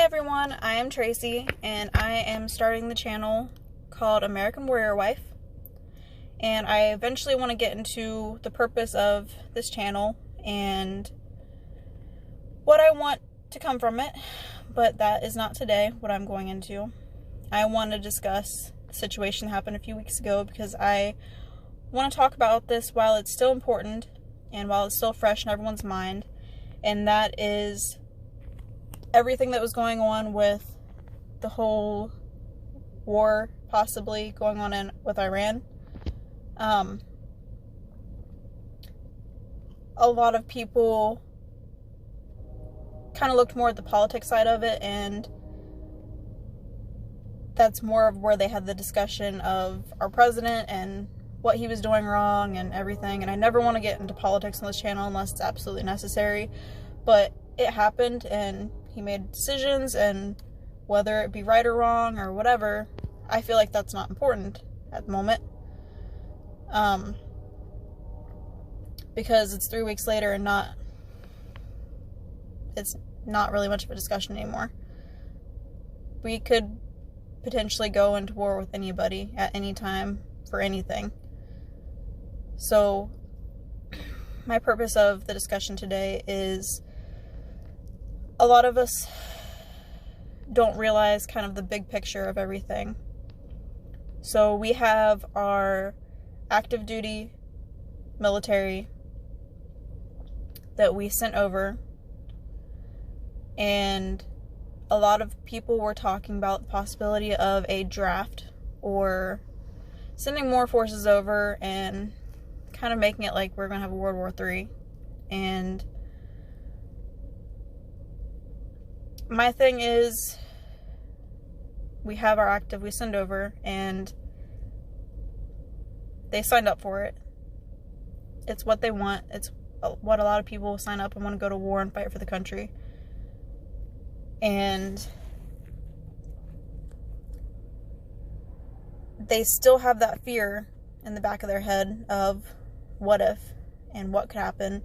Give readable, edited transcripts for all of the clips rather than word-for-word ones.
everyone, I am Tracy, and I am starting the channel called American Warrior Wife. And I eventually want to get into the purpose of this channel and what I want to come from it, but that is not today what I'm going into. I want to discuss a situation that happened a few weeks ago because I want to talk about this while it's still important and while it's still fresh in everyone's mind, and that is everything that was going on with the whole war possibly going on with Iran. A lot of people kind of looked more at the politics side of it, and that's more of where they had the discussion of our president and what he was doing wrong and everything. And I never want to get into politics on this channel unless it's absolutely necessary, but it happened and he made decisions, and whether it be right or wrong or whatever, I feel like that's not important at the moment. Because it's 3 weeks later and it's not really much of a discussion anymore. We could potentially go into war with anybody at any time for anything. So my purpose of the discussion today is a lot of us don't realize kind of the big picture of everything. So we have our active duty military that we sent over, and a lot of people were talking about the possibility of a draft or sending more forces over and kind of making it like we're going to have a World War III. And my thing is, we have our active, we send over, and they signed up for it. It's what they want. It's what a lot of people sign up and want to go to war and fight for the country. And they still have that fear in the back of their head of what if and what could happen,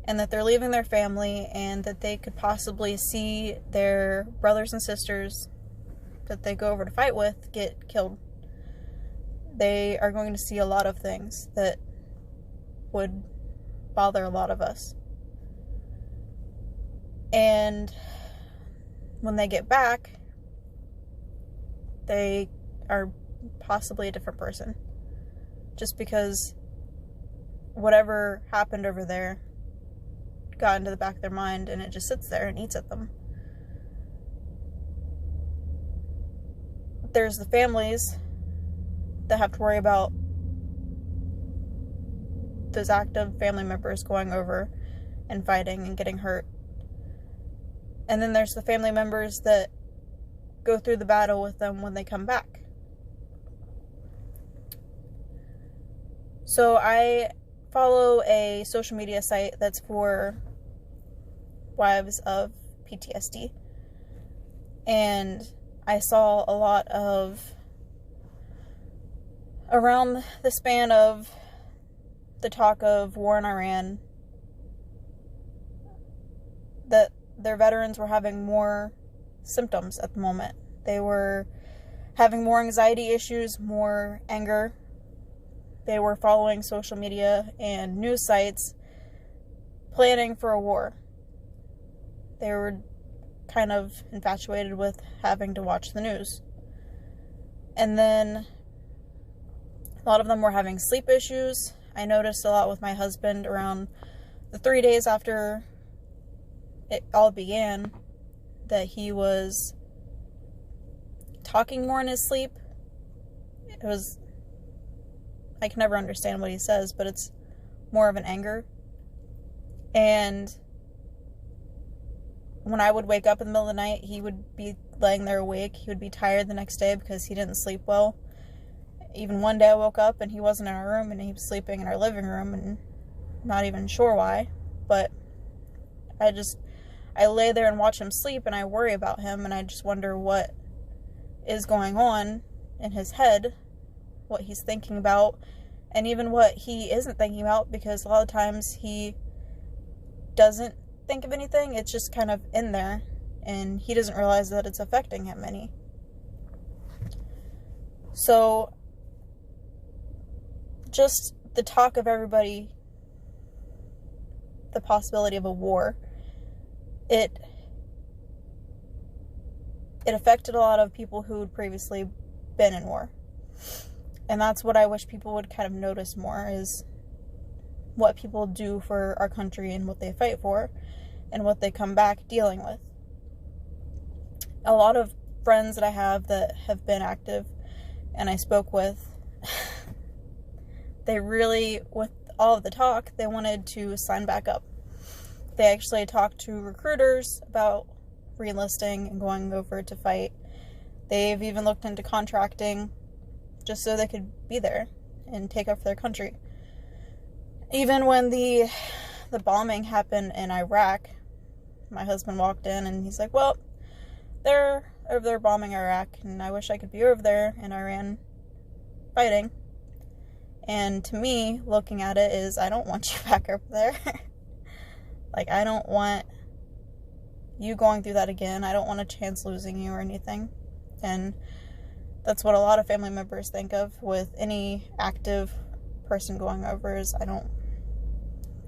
and that they're leaving their family, and that they could possibly see their brothers and sisters that they go over to fight with get killed. They are going to see a lot of things that would bother a lot of us. And when they get back, they are possibly a different person. Just because whatever happened over there got into the back of their mind, and it just sits there and eats at them. There's the families that have to worry about those active family members going over and fighting and getting hurt. And then there's the family members that go through the battle with them when they come back. So I follow a social media site that's for wives of PTSD. And I saw a lot of, around the span of the talk of war in Iran, that their veterans were having more symptoms at the moment. They were having more anxiety issues, more anger. They were following social media and news sites, planning for a war. They were kind of infatuated with having to watch the news. And then a lot of them were having sleep issues. I noticed a lot with my husband around the 3 days after it all began that he was talking more in his sleep. I can never understand what he says, but it's more of an anger. And when I would wake up in the middle of the night, he would be laying there awake. He would be tired the next day because he didn't sleep well. Even one day I woke up and he wasn't in our room, and he was sleeping in our living room, and not even sure why. But I lay there and watch him sleep, and I worry about him, and I just wonder what is going on in his head, what he's thinking about, and even what he isn't thinking about, because a lot of times he doesn't think of anything. It's just kind of in there, and he doesn't realize that it's affecting him any. So just the talk of everybody, the possibility of a war, it affected a lot of people who had previously been in war. And that's what I wish people would kind of notice more, is what people do for our country and what they fight for and what they come back dealing with. A lot of friends that I have that have been active and I spoke with, they really, with all of the talk, they wanted to sign back up. They actually talked to recruiters about re-enlisting and going over to fight. They've even looked into contracting just so they could be there and take up for their country. Even when the bombing happened in Iraq, my husband walked in and he's like, well, they're over there bombing Iraq, and I wish I could be over there in Iran fighting. And to me, looking at it, is I don't want you back over there. Like, I don't want you going through that again. I don't want a chance losing you or anything. And that's what a lot of family members think of with any active person going over, is I don't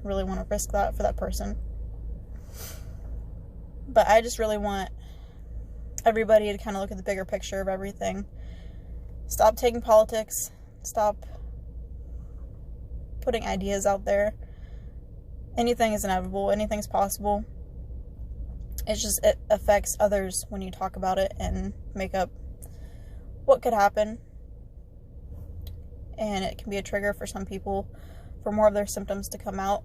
really want to risk that for that person. But I just really want everybody to kind of look at the bigger picture of everything. Stop taking politics. Stop putting ideas out there. Anything is inevitable. Anything's possible. It's just, it affects others when you talk about it and make up what could happen. And it can be a trigger for some people for more of their symptoms to come out.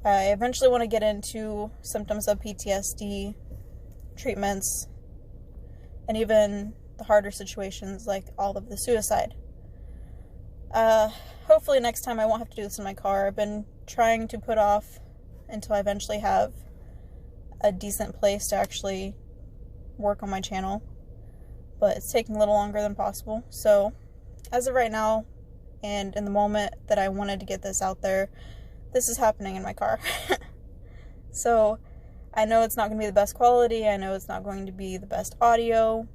I eventually want to get into symptoms of PTSD, treatments, and even the harder situations like all of the suicide. Hopefully next time I won't have to do this in my car. I've been trying to put off until I eventually have a decent place to actually work on my channel, but it's taking a little longer than possible. So as of right now, and in the moment that I wanted to get this out there, this is happening in my car. So I know it's not going to be the best quality. I know it's not going to be the best audio,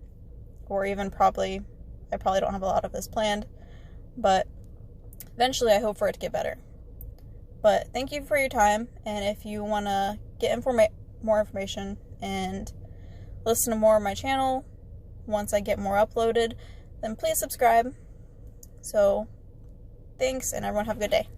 or even I probably don't have a lot of this planned, but eventually I hope for it to get better. But thank you for your time, and if you want to get more information and listen to more of my channel once I get more uploaded, then please subscribe. So thanks, and everyone have a good day.